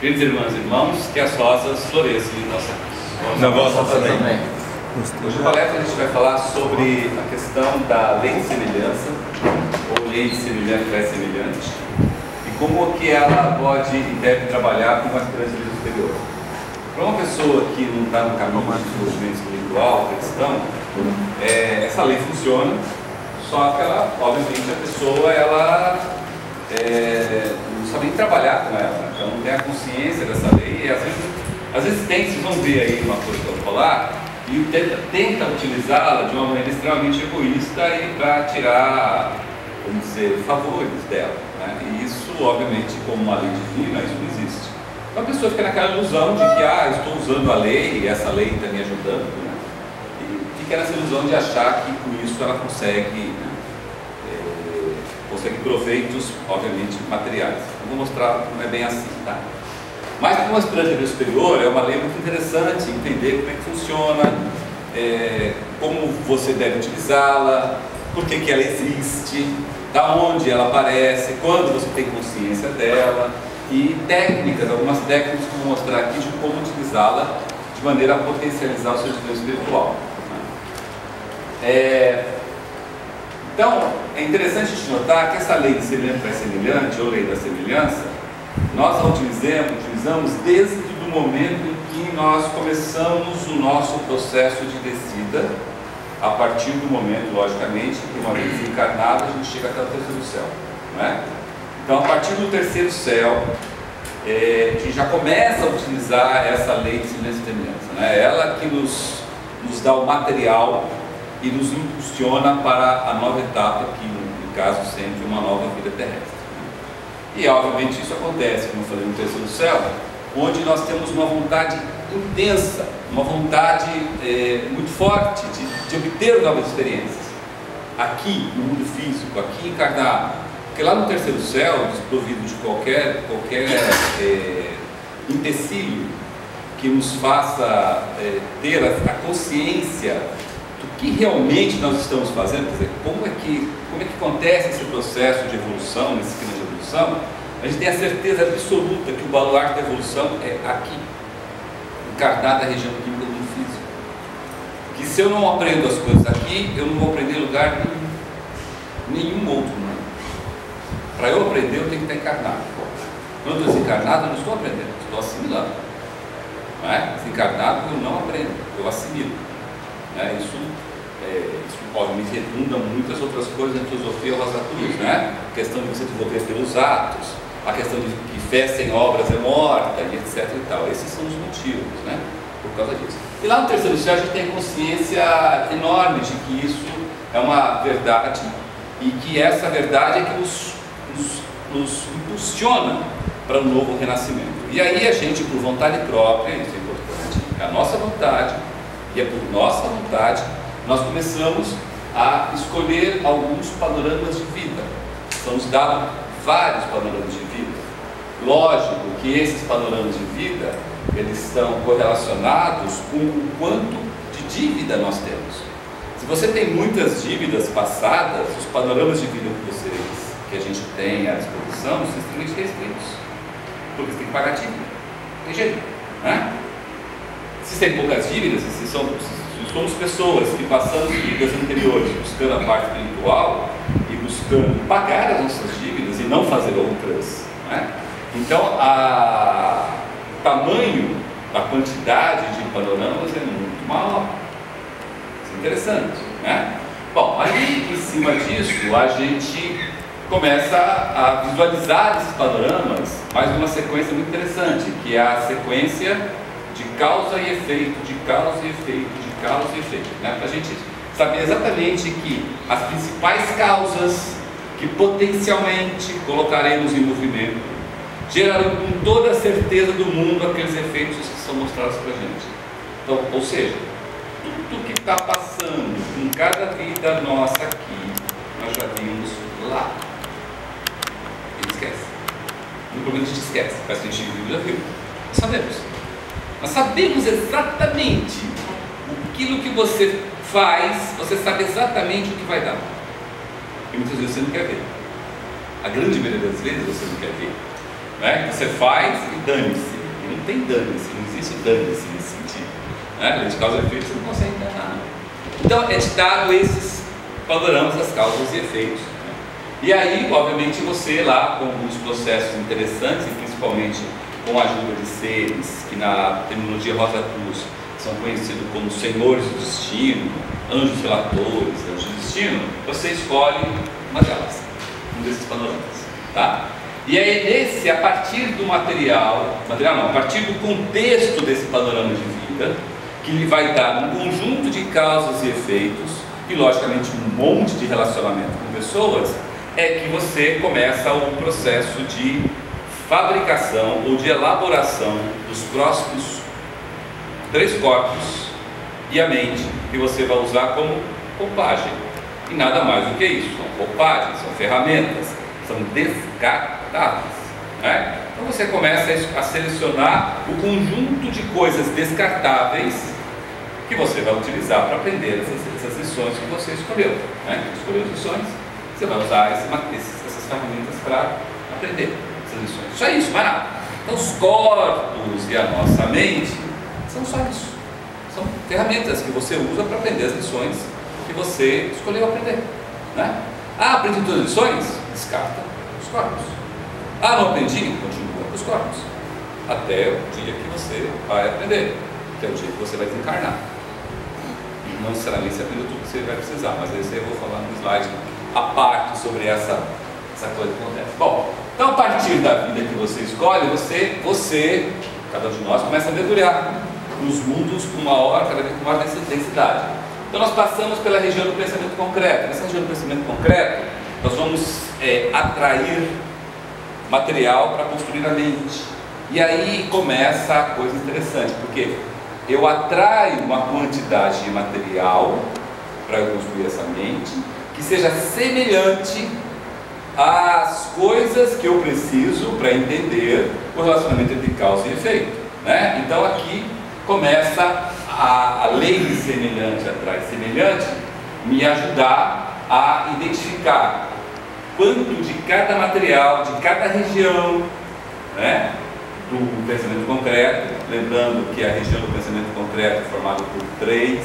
Queridos irmãos e irmãos, que as rosas floresçam em nossa vida. Na vossa também. Hoje na palestra a gente vai falar sobre a questão da lei de semelhança, ou lei de semelhante é semelhante, e como que ela pode e deve trabalhar com a esperança de vida superior. Para uma pessoa que não está no caminho de desenvolvimento espiritual, cristão, essa lei funciona, só que ela, obviamente, a pessoa não sabe nem trabalhar com ela, então não tem a consciência dessa lei, e às vezes tem, vocês vão ver aí uma coisa que eu vou falar, e tenta utilizá-la de uma maneira extremamente egoísta e para tirar, vamos dizer, favores dela, né? E isso, obviamente, como uma lei divina, isso não existe. Então a pessoa fica naquela ilusão de que, estou usando a lei, e essa lei está me ajudando, né? E fica nessa ilusão de achar que com isso ela consegue proveitos, obviamente, materiais. Eu vou mostrar que não é bem assim, tá? Mas como a esperança de vida superior é uma lei muito interessante, entender como é que funciona, como você deve utilizá-la, por que ela existe, da onde ela aparece, quando você tem consciência dela, e técnicas, algumas técnicas que eu vou mostrar aqui de como utilizá-la de maneira a potencializar o seu desenvolvimento espiritual. Então, é interessante a gente notar que essa lei de semelhante para semelhante, ou lei da semelhança, nós a utilizamos desde o momento em que nós começamos o nosso processo de descida, a partir do momento, logicamente, que uma vez encarnado a gente chega até o terceiro céu, não é? Então, a partir do terceiro céu, a gente já começa a utilizar essa lei de semelhança e semelhança, né? Ela que nos dá o material e nos impulsiona para a nova etapa, que no caso sempre uma nova vida terrestre. E obviamente isso acontece, como eu falei, no terceiro céu, onde nós temos uma vontade intensa, uma vontade muito forte de obter novas experiências, aqui no mundo físico, aqui encarnado. Porque lá no terceiro céu, desprovido de qualquer empecilho que nos faça ter a consciência do que realmente nós estamos fazendo, quer dizer, como é que acontece esse processo de evolução, nesse esquema de evolução, a gente tem a certeza absoluta que o baluarte da evolução é aqui, encarnado na região química do mundo físico. Que se eu não aprendo as coisas aqui, eu não vou aprender em lugar nenhum outro mundo. Para eu aprender, eu tenho que estar encarnado. Quando eu estou desencarnado, eu não estou aprendendo, eu estou assimilando. Não é? Desencarnado, eu não aprendo, eu assimilo. Isso obviamente redunda muitas outras coisas na filosofia Rosa Cruz, né? A questão de você desenvolver pelos atos, a questão de que fé sem obras é morta, e etc. e tal. Esses são os motivos, né? Por causa disso. E lá no terceiro céu a gente tem consciência enorme de que isso é uma verdade e que essa verdade é que nos impulsiona para um novo renascimento. E aí a gente, por vontade própria, isso é importante, é a nossa vontade, e é por nossa vontade, nós começamos a escolher alguns panoramas de vida. São-nos dados vários panoramas de vida. Lógico que esses panoramas de vida, eles estão correlacionados com o quanto de dívida nós temos. Se você tem muitas dívidas passadas, os panoramas de vida que a gente tem à disposição são extremamente restritos. Porque você tem que pagar dívida. Tem jeito, né? Se tem poucas dívidas, se somos pessoas que passamos dívidas anteriores buscando a parte espiritual e buscando pagar as nossas dívidas e não fazer outras, né? Então, o tamanho, a quantidade de panoramas é muito maior. Isso é interessante, né? Bom, aí em cima disso, a gente começa a visualizar esses panoramas, mais uma sequência muito interessante, que é a sequência de causa e efeito, de causa e efeito, de causa e efeito, né? Para a gente saber exatamente que as principais causas que potencialmente colocaremos em movimento gerarão com toda a certeza do mundo aqueles efeitos que são mostrados para a gente. Então, ou seja, tudo que está passando em cada vida nossa aqui, nós já vimos lá. A gente esquece. No problema a gente esquece, parece que a gente viu, já viu. Nós sabemos. Nós sabemos exatamente aquilo que você faz, você sabe exatamente o que vai dar. E muitas vezes você não quer ver. A grande maioria das vezes você não quer ver. Né? Você faz e dane-se. Não tem dane-se, não existe dane-se nesse sentido. Né? Lei de causa e efeito você não consegue enganar. Então é dado esses panoramas das causas e efeitos. Né? E aí, obviamente, você lá com alguns processos interessantes, e principalmente com a ajuda de seres que na terminologia Rosa Cruz são conhecidos como senhores do destino, anjos relatores, anjos do destino, você escolhe uma delas, um desses panoramas, tá? E aí a partir do a partir do contexto desse panorama de vida, que lhe vai dar um conjunto de causas e efeitos, e logicamente um monte de relacionamento com pessoas, é que você começa o processo de fabricação ou de elaboração dos próximos 3 corpos e a mente, que você vai usar como roupagem. E nada mais do que isso, são roupagens, são ferramentas, são descartáveis. Né? Então você começa a selecionar o conjunto de coisas descartáveis que você vai utilizar para aprender essas lições que você escolheu. Né? Escolheu as lições, você vai usar essas ferramentas para aprender essas lições. Só isso, mais nada. Então os corpos e a nossa mente são só isso. São ferramentas que você usa para aprender as lições que você escolheu aprender. Né? Ah, aprendi todas as lições? Descarta os corpos. Ah, não aprendi? Continua com os corpos. Até o dia que você vai aprender. Até o dia que você vai desencarnar. E não necessariamente você aprendeu tudo que você vai precisar, mas esse eu vou falar no slide a parte sobre essa coisa que acontece. Bom, então a partir da vida que você escolhe, você, cada um de nós, começa a mergulhar nos mundos com cada vez com maior densidade. Então nós passamos pela região do pensamento concreto. Nessa região do pensamento concreto, nós vamos atrair material para construir a mente. E aí começa a coisa interessante, porque eu atraio uma quantidade de material para eu construir essa mente que seja semelhante às coisas que eu preciso para entender o relacionamento entre causa e efeito. Né? Então aqui começa a lei de semelhante atrai semelhante me ajudar a identificar quanto de cada material, de cada região, né, do pensamento concreto, lembrando que a região do pensamento concreto é formada por 3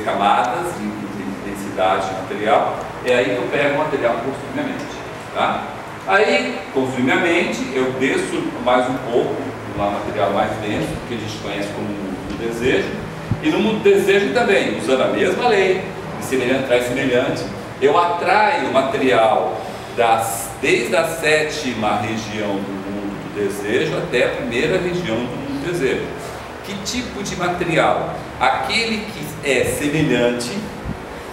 camadas de densidade de material. É aí que eu pego o material e construo minha mente. Tá? Aí, construir minha mente, eu desço mais um pouco no material mais denso, que a gente conhece como o mundo do desejo. E no mundo do desejo também, usando a mesma lei, de semelhante atrai semelhante, eu atraio material desde a 7ª região do mundo do desejo até a 1ª região do mundo do desejo. Que tipo de material? Aquele que é semelhante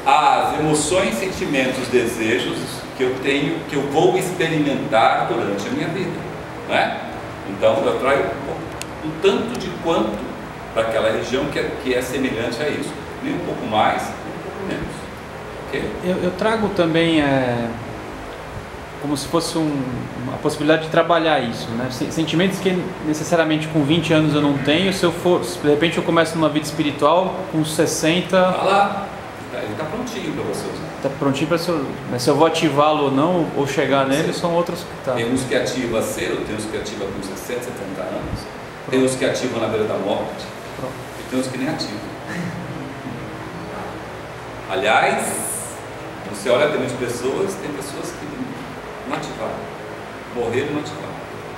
às emoções, sentimentos, desejos que eu tenho, que eu vou experimentar durante a minha vida. Né? Então eu atraio um tanto de quanto para aquela região que é semelhante a isso. Nem um pouco mais, nem um pouco menos. Okay? Eu trago também como se fosse uma possibilidade de trabalhar isso, né? Sentimentos que necessariamente com 20 anos eu não tenho, se de repente eu começo numa vida espiritual com 60... Tá lá, ele está prontinho para você usar. Está prontinho para mas se eu vou ativá-lo ou não, ou chegar nele, são outros que tá. Tem uns que ativam cedo, tem uns que ativam com 60, 70 anos, tem uns que ativam na beira da morte, e tem uns que nem ativam. Aliás, você olha, tem muitas pessoas, tem pessoas que não ativaram, morreram e não ativaram.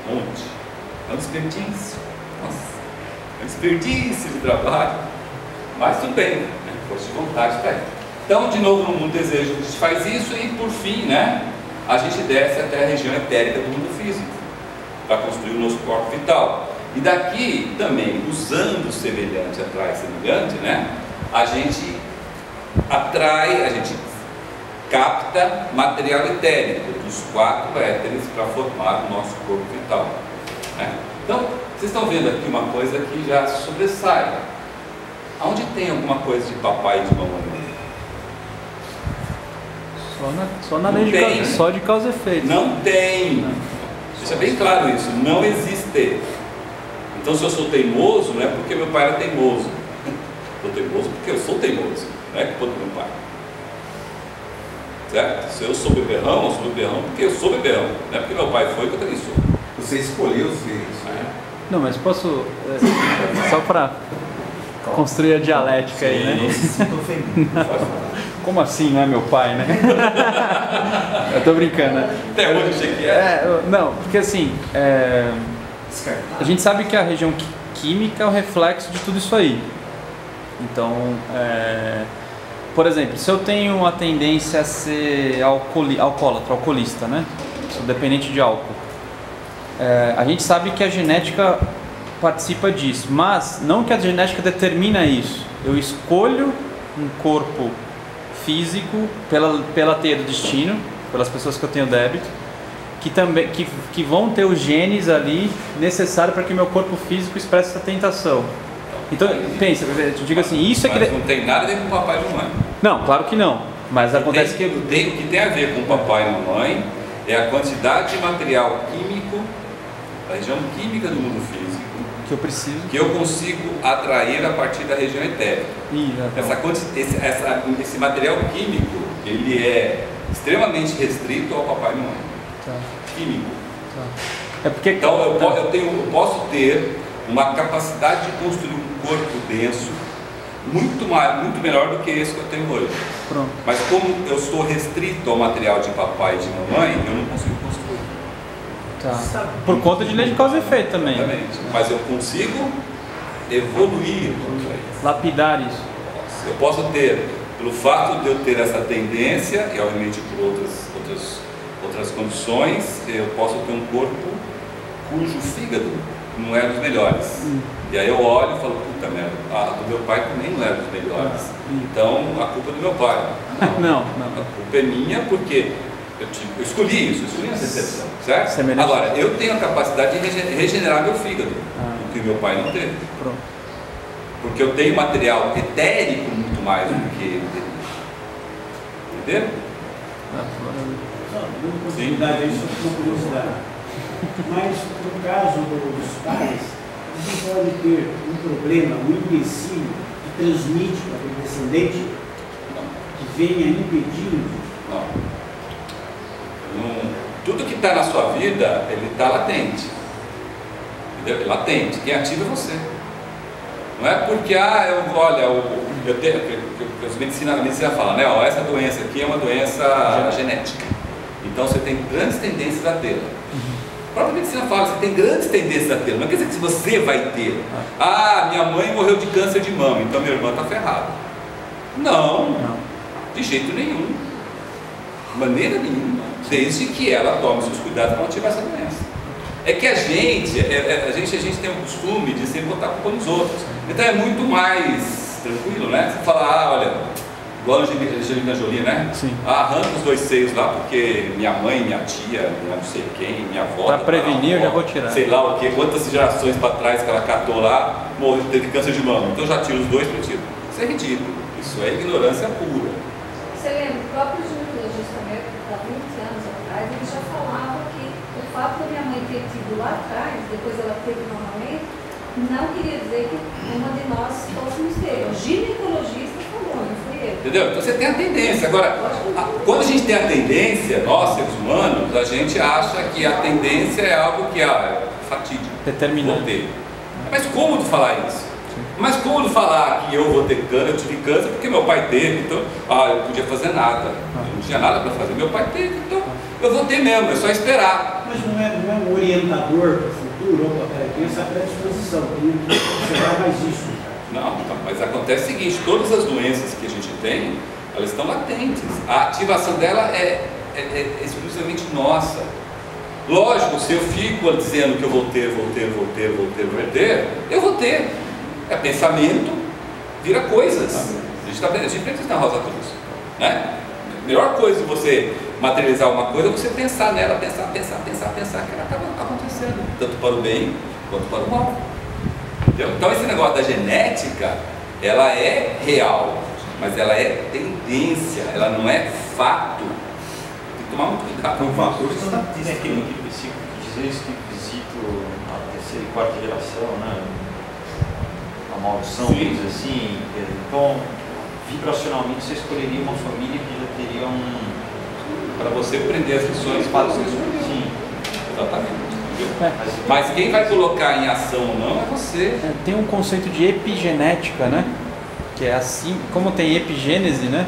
Um monte. É um desperdício. Nossa, é um desperdício de trabalho. Mas tudo bem, né? Força de vontade para ele. Então, de novo, no mundo desejo, a gente faz isso e, por fim, né, a gente desce até a região etérica do mundo físico para construir o nosso corpo vital. E daqui, também, usando semelhante, atrai semelhante, né, a gente capta material etérico dos 4 éteres para formar o nosso corpo vital. Né? Então, vocês estão vendo aqui uma coisa que já sobressai. Aonde tem alguma coisa de papai e de mamãe? Só na lei de causa, só de causa e efeito. Não tem. Deixa bem claro isso. Não existe. Então, se eu sou teimoso, não é porque meu pai era teimoso. Sou teimoso porque eu sou teimoso. Não é culpa do meu pai. Certo? Se eu sou beberrão, eu sou beberrão porque eu sou beberrão. Não é porque meu pai foi que eu também sou. Você escolheu ser isso, né? Não, mas posso, só para construir a dialética aí, né? Não se sinta ofendido. Como assim, não é meu pai, né? Eu tô brincando, né? Até hoje eu achei que é. Não, porque assim, a gente sabe que a região química é o reflexo de tudo isso aí. Então, por exemplo, se eu tenho uma tendência a ser alcoólatra, alcoolista, né? Sou dependente de álcool. A gente sabe que a genética participa disso, mas não que a genética determina isso. Eu escolho um corpo físico pela teia do destino, pelas pessoas que eu tenho débito, que vão ter os genes ali necessários para que meu corpo físico expresse essa tentação. Então, pensa, eu digo assim, isso é que... Mas não tem nada a ver com o papai e mamãe. Não, claro que não, mas acontece O que tem a ver com o papai e mamãe é a quantidade de material químico, da região química do mundo físico, que eu preciso, que eu consigo atrair a partir da região etérica. Esse material químico, ele é extremamente restrito ao papai e mamãe. Tá. Químico. Tá. É porque... Então eu posso ter uma capacidade de construir um corpo denso muito melhor do que esse que eu tenho hoje. Pronto. Mas como eu estou restrito ao material de papai e de mamãe, eu não consigo construir. Tá. Por conta de lei de causa e efeito também. Exatamente. Mas eu consigo evoluir. Lapidar isso. Eu posso ter, pelo fato de eu ter essa tendência, e obviamente por outras condições, eu posso ter um corpo cujo fígado não é dos melhores. E aí eu olho e falo, puta merda, a do meu pai também não é dos melhores. Então a culpa é do meu pai. Não. A culpa é minha porque eu escolhi isso, eu escolhi essa exceção, certo? Agora, eu tenho a capacidade de regenerar meu fígado, o que meu pai não teve. Pronto. Porque eu tenho material etérico muito mais do que ele. Entendeu? Dando continuidade a isso, uma curiosidade. Mas no caso dos pais, você pode ter um problema, um empecilho que transmite para o descendente, que venha impedindo. Não. Tudo que está na sua vida, ele está latente. Entendeu? Latente. Quem ativa é você. Não é porque, eu tenho, a medicina fala, né? Essa doença aqui é uma doença genética. Então você tem grandes tendências a tê-la. A própria medicina fala, você tem grandes tendências a tê-la. Não quer dizer que você vai ter. Minha mãe morreu de câncer de mama, então minha irmã está ferrada. Não, de jeito nenhum. De maneira nenhuma. Desde que ela tome seus cuidados para não tiver essa doença. É que a gente tem o costume de sempre botar a culpa nos outros. Então é muito mais tranquilo, né? Você fala, olha, igual a Angelina Jolie, né? Sim. Arranca os dois seios lá porque minha mãe, minha tia, não sei quem, minha avó. Para prevenir, eu já vou tirar. Sei lá o que, quantas gerações para trás que ela catou lá, teve câncer de mama. Então já tiro os dois para tiro. Isso é ridículo. Isso é ignorância pura. Você lembra, o próprio ginecologista meu, há 20 anos atrás, ele já falava que o fato da minha mãe ter tido lá atrás, depois ela teve novamente, não queria dizer que uma de nós fôssemos ter. O ginecologista falou, não fui eu. Entendeu? Então você tem a tendência. Agora, quando a gente tem a tendência, nós seres humanos, a gente acha que a tendência é algo que é fatídico. Determinante. Mas cômodo falar isso. Mas cômodo falar que eu vou ter câncer, eu tive câncer porque meu pai teve, então, eu não podia fazer nada. Eu não tinha nada para fazer. Meu pai teve, então eu vou ter mesmo, é só esperar. Mas não é um orientador para o futuro, ou tem essa predisposição, tem que observar mais isso. Não, mas acontece o seguinte, todas as doenças que a gente tem, elas estão latentes. A ativação dela é exclusivamente nossa. Lógico, se eu fico dizendo que eu vou ter, eu vou ter. É pensamento, vira coisas. A gente precisa na Rosa Cruz, né? A melhor coisa de você materializar uma coisa é você pensar nela, pensar que ela acaba acontecendo, tanto para o bem quanto para o mal. Entendeu? Então esse negócio da genética, ela é real, mas ela é tendência, ela não é fato. Tem que tomar muito cuidado. Tem aquele versículo que diz que visito a terceira e quarta geração, né? A maldição, diz assim. Então, vibracionalmente, você escolheria uma família que já teria para você prender as lições para você escolher. Sim. Exatamente. Mas quem vai colocar em ação ou não é você. Tem um conceito de epigenética, né? Que é assim, como tem epigênese, né?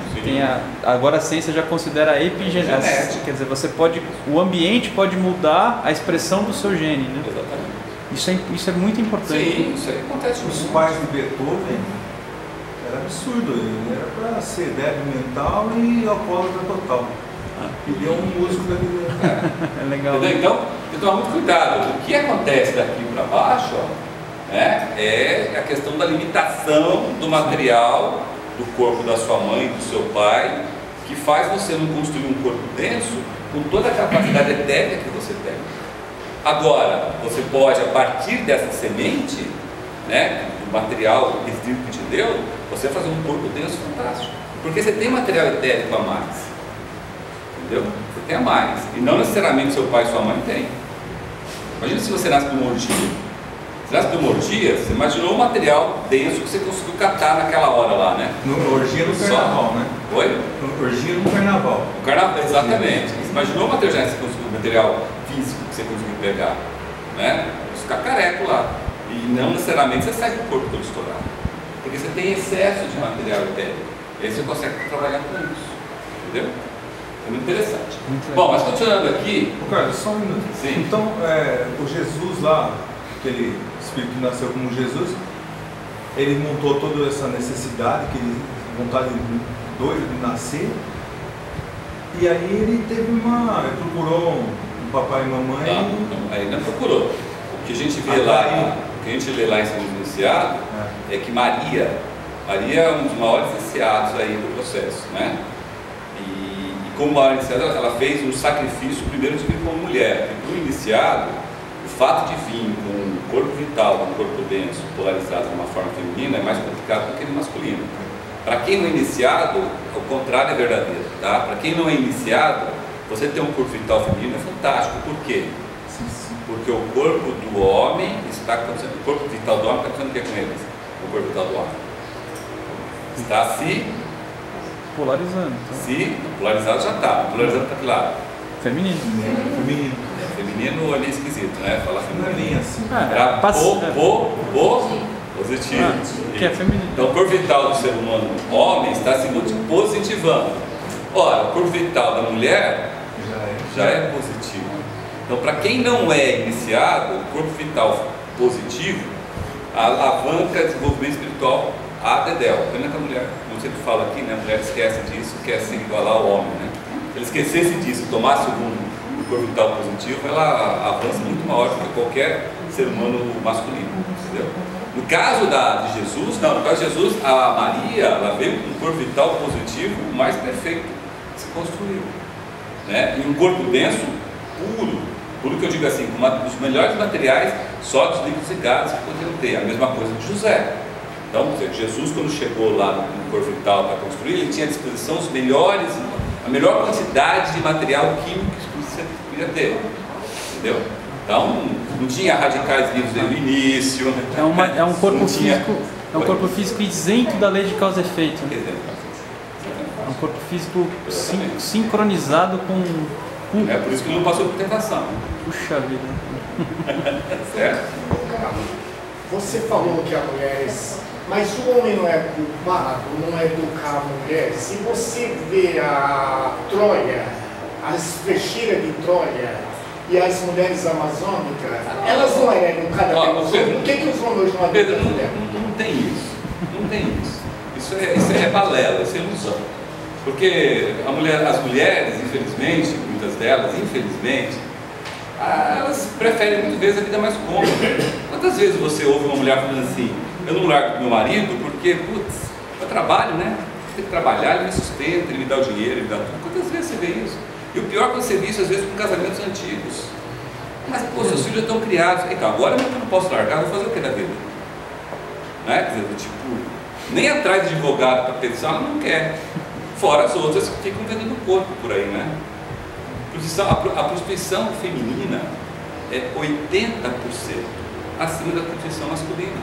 Agora a ciência já considera a epigenética. Quer dizer, o ambiente pode mudar a expressão do seu gene, né? Exatamente. Isso é muito importante. Sim, isso aí acontece. Os pais de Beethoven era absurdo, ele era para ser débil mental e alcoólatra total. Ele é um músico da vida. É legal. Entendeu? Então, tem que tomar muito cuidado. O que acontece daqui para baixo, é a questão da limitação do material do corpo da sua mãe, do seu pai, que faz você não construir um corpo denso com toda a capacidade etérea que você tem. Agora, você pode, a partir dessa semente, do material residual que te deu, você fazer um corpo denso fantástico. Porque você tem material etérico a mais. Entendeu? Você tem a mais. E não necessariamente seu pai e sua mãe têm. Imagina se você nasce por uma orgia. Se nasce por uma orgia, você imaginou o material denso que você conseguiu catar naquela hora lá, né? Orgia no carnaval, né? Oi? Orgia no carnaval. No carnaval, exatamente. Você imaginou o material, o material físico que você conseguiu pegar, né? Você fica careco lá. E não necessariamente você sai do corpo todo estourado. Porque você tem excesso de material etérico. E aí você consegue trabalhar com isso. Entendeu? É muito interessante. Bom, mas continuando aqui. Carlos, só um minuto. Sim. Então, o Jesus lá, aquele espírito que nasceu como Jesus, ele montou toda essa necessidade, vontade doida de nascer. E aí ele ele procurou um papai e mamãe. Não, aí não procurou. O que a gente vê lá, em São Iniciado, é que Maria é um dos maiores iniciados aí do processo, né? E como maior iniciada, ela fez um sacrifício primeiro de vir como mulher. E para o iniciado, o fato de vir com um corpo vital, um corpo denso, polarizado de uma forma feminina, é mais complicado do que no masculino. Para quem não é iniciado, o contrário é verdadeiro, tá? Para quem não é iniciado, você ter um corpo vital feminino é fantástico. Por quê? Porque o corpo do homem está acontecendo, o corpo vital do homem está acontecendo o que com eles? O corpo vital do homem está se polarizando. Se polarizado já está. Polarizado está que lado? Feminino. Feminino é meio esquisito, né? Falar feminino. Assim. Era positivo. Que é feminino. Então o corpo vital do ser humano, homem, está se positivando. Ora, o corpo vital da mulher já é positivo. Então, para quem não é iniciado, o corpo vital positivo alavanca desenvolvimento espiritual a dedéu. Pena que a mulher, como sempre fala aqui, né, a mulher esquece disso, quer se igualar ao homem, né? Se ele esquecesse disso, tomasse o rumo do corpo vital positivo, ela avança muito maior do que qualquer ser humano masculino, entendeu? No caso de Jesus, não, no caso de Jesus, a Maria, ela veio com um corpo vital positivo mais perfeito que se construiu, né? E um corpo denso, puro que eu digo assim, com um dos melhores materiais sólidos, líquidos e gases que poderiam ter. A mesma coisa de José. Então, Jesus, quando chegou lá no corpo vital para construir, ele tinha à disposição a melhor quantidade de material químico que você podia ter. Entendeu? Então, não tinha radicais livres desde o início. É um corpo físico. É um corpo físico isento da lei de causa e efeito. É um corpo físico sincronizado com. É por isso que ele não passou por tentação. Puxa vida. Certo? Você falou que a mulher. Mas o homem não é culpado, não é educar a mulher. Se você vê a Troia, as fecheiras de Troia e as mulheres amazônicas, elas não eram educadas pelos homens. Por que os homens não educam a mulher? Não tem isso. Não tem isso. Isso é balela, isso é ilusão. Porque as mulheres, infelizmente, muitas delas, infelizmente, elas preferem muitas vezes a vida mais cômoda. Quantas vezes você ouve uma mulher falando assim, eu não largo do meu marido porque, eu trabalho, né? Eu tenho que trabalhar, ele me sustenta, ele me dá o dinheiro, ele me dá tudo. Quantas vezes você vê isso? E o pior é que você vê isso às vezes com casamentos antigos. Mas, seus filhos estão criados. Então, agora eu não posso largar, vou fazer o que da vida? Né? Quer dizer, nem atrás de advogado para pensar, ela não quer. Fora as outras que ficam vendendo o corpo por aí, né? A prostituição feminina é 80% acima da prostituição masculina.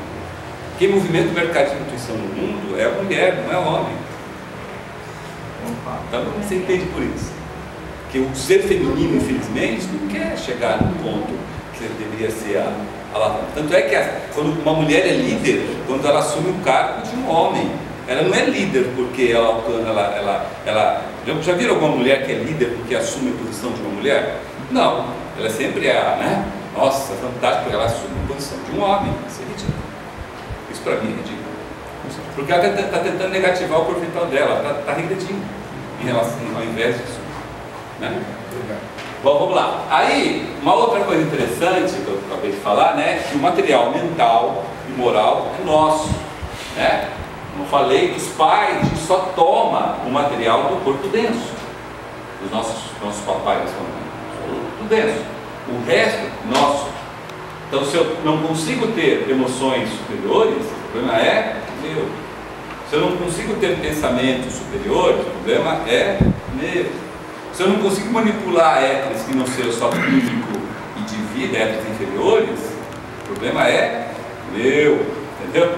Quem movimenta o mercado de prostituição no mundo é a mulher, não é o homem. Então você entende por isso. Que o ser feminino, infelizmente, não quer chegar no ponto que deveria ser a alavanca. Tanto é que quando uma mulher é líder, quando ela assume o cargo de um homem, ela não é líder porque já viram alguma mulher que é líder porque assume a posição de uma mulher? Não, ela sempre é, né? Nossa, fantástico, porque ela assume a posição de um homem. Isso é ridículo. Isso para mim é ridículo. Porque ela está tentando negativar o percentual dela, está regredindo em relação ao invés disso. Né? Bom, vamos lá. Aí, uma outra coisa interessante que eu acabei de falar, né? Que o material mental e moral é nosso. Né? Como eu falei, os pais, a gente só toma o material do corpo denso. Os nossos papais, tudo denso. O resto, nosso. Então, se eu não consigo ter emoções superiores, o problema é meu. Se eu não consigo ter pensamentos superiores, o problema é meu. Se eu não consigo manipular éteres que não sejam só químico e de vida, éteres inferiores, o problema é meu. Entendeu?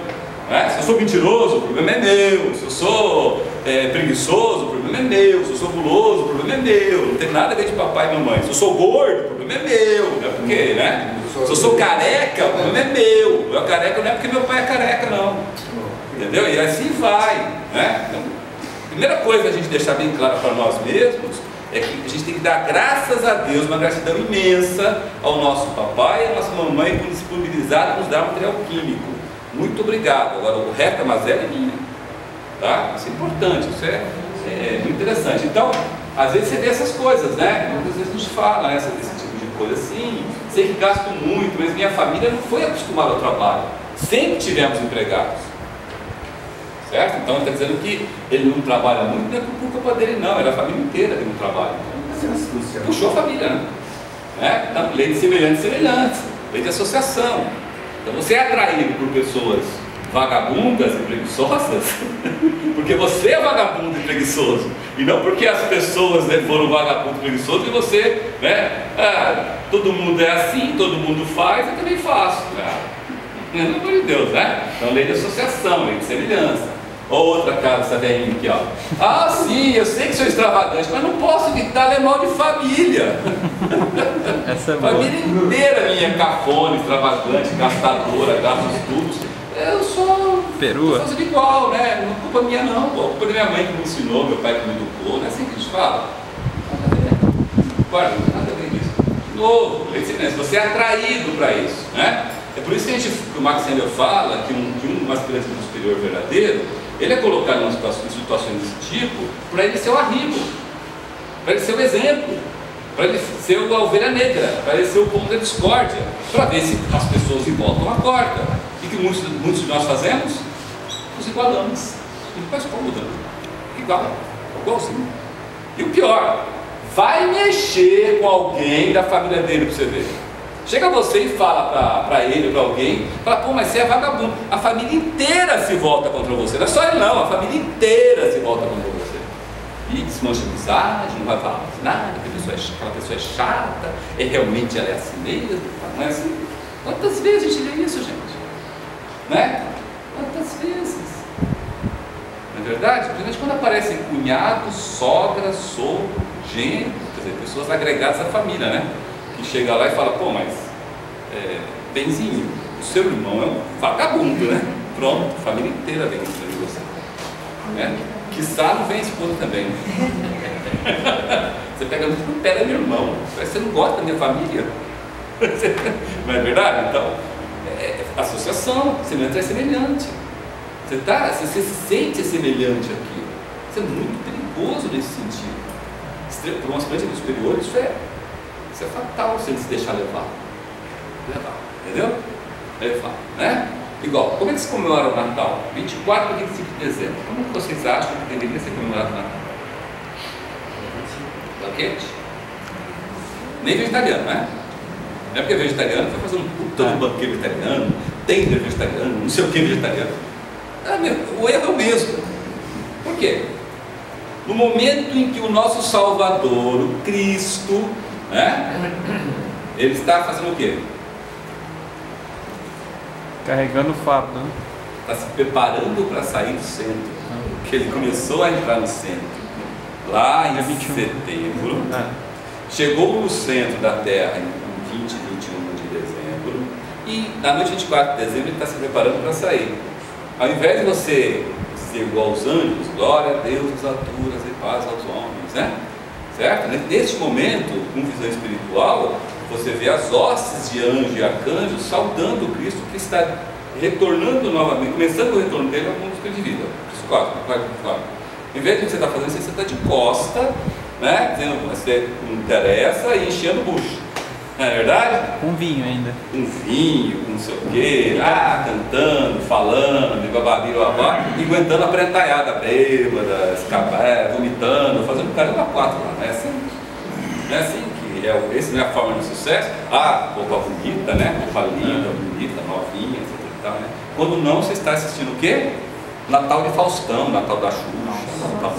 Se eu sou mentiroso, o problema é meu. Se eu sou preguiçoso, o problema é meu. Se eu sou guloso, o problema é meu. Não tem nada a ver de papai e mamãe. Se eu sou gordo, o problema é meu. Não é porque, né? Se eu sou careca, o problema é meu. Eu careca não é porque meu pai é careca, não. Entendeu? E assim vai. Né? Então, a primeira coisa a gente deixar bem claro para nós mesmos é que a gente tem que dar graças a Deus, uma gratidão imensa ao nosso papai e à nossa mamãe por disponibilizar nos dar material químico. Muito obrigado. Agora, o resto da mazela é minha. Tá? Isso é importante, isso é muito interessante. Então, às vezes você vê essas coisas, né? Muitas vezes a gente fala, né, desse tipo de coisa assim. Sei que gasto muito, mas minha família não foi acostumada ao trabalho. Sempre tivemos empregados. Certo? Então, ele está dizendo que ele não trabalha muito, não é por culpa dele, não. Era a família inteira que não trabalha. Então, puxou a família, né? Então, lei de semelhantes, lei de associação. Então, você é atraído por pessoas vagabundas e preguiçosas, porque você é vagabundo e preguiçoso, e não porque as pessoas foram vagabundos e preguiçosos e você, né? Todo mundo é assim, todo mundo faz, eu também faço. Pelo amor de Deus, né? Então, lei de associação, lei de semelhança. Outra cara, essa velhinha aqui, ó. Sim, eu sei que sou extravagante, mas não posso evitar ler mal de família. Essa é família inteira minha é cafona, extravagante, gastadora, gasta os tubos. Eu sou fazendo igual, né? Não é culpa minha, não. Pô. Culpa da minha mãe que me ensinou, meu pai que me educou. Não é assim que a gente fala? Nada a ver. Guarda, não tem nada a ver isso. De novo, lei de semelhança. Você é atraído para isso, né? É por isso que o Max Sandel fala que um aspirante do superior verdadeiro, ele é colocado em situações desse tipo para ele ser o arrimo, para ele ser o exemplo, para ele ser a ovelha negra, para ele ser o ponto da discórdia, para ver se as pessoas em volta não acordam. E que muitos de nós fazemos? Nos igualamos. Ele faz cômodo, igualzinho. E o pior, vai mexer com alguém da família dele para você ver. Chega você e fala para ele ou para alguém, fala, pô, mas você é vagabundo. A família inteira se volta contra você. Não é só ele não, a família inteira se volta contra você. E desmancha amizade, não vai falar nada, aquela pessoa é chata, realmente ela é assim mesmo, não é assim? Quantas vezes a gente lê isso, gente? Né? Quantas vezes? Não é verdade? Principalmente quando aparecem cunhados, sogra, sogro, genro, quer dizer, pessoas agregadas à família, né? Que chega lá e fala, pô, mas Benzinho, o seu irmão é um vagabundo, né? Pronto, a família inteira vem contra você. Né? Quiçá não vem a esposa também. Você pega muito no pé do meu irmão, você não gosta da minha família. Não é verdade? Então, associação, semelhante é semelhante. Você se sente semelhante aqui. Isso é muito perigoso nesse sentido. Para um aspirante do superior, isso é fatal se ele se deixar levar. Entendeu? Levar, né? Igual, como é que se comemora o Natal? 24 e 25 de dezembro. Como que vocês acham que deveria ser comemorado o Natal? Banquete? Nem vegetariano, né? Não é porque é vegetariano, vai fazer um puta de banquete vegetariano, tender vegetariano, não sei o que vegetariano. O erro é o mesmo. Por quê? No momento em que o nosso Salvador, o Cristo, né? Ele está fazendo o quê? Carregando o fardo, né? Está se preparando para sair do centro. Porque ele começou a entrar no centro lá em setembro. Chegou no centro da Terra em 20 e 21 de dezembro. E na noite 24 de dezembro ele está se preparando para sair. Ao invés de você dizer igual aos anjos, glória a Deus nas alturas e paz aos homens, né? Certo? Neste momento, com visão espiritual, você vê as hostes de anjo e arcanjo saudando o Cristo que está retornando novamente, começando o retorno dele ao mundo espírito de vida. Cristo cósmico. Em vez de você estar fazendo isso, você está de costa, né? Dizendo, você não interessa e enchendo o bucho. Não é verdade? Com vinho ainda. Com vinho, com não sei o quê, cantando, falando, e bababi, babá, e aguentando a prentalhada bêbada, escapar, vomitando, fazendo caramba 4 lá. Não é assim? Não é assim que esse não é a forma de sucesso? Roupa bonita, né? Roupa linda, bonita, novinha, etc e tal, né? Quando não, você está assistindo o quê? Natal de Faustão, Natal da Xuxa, Natal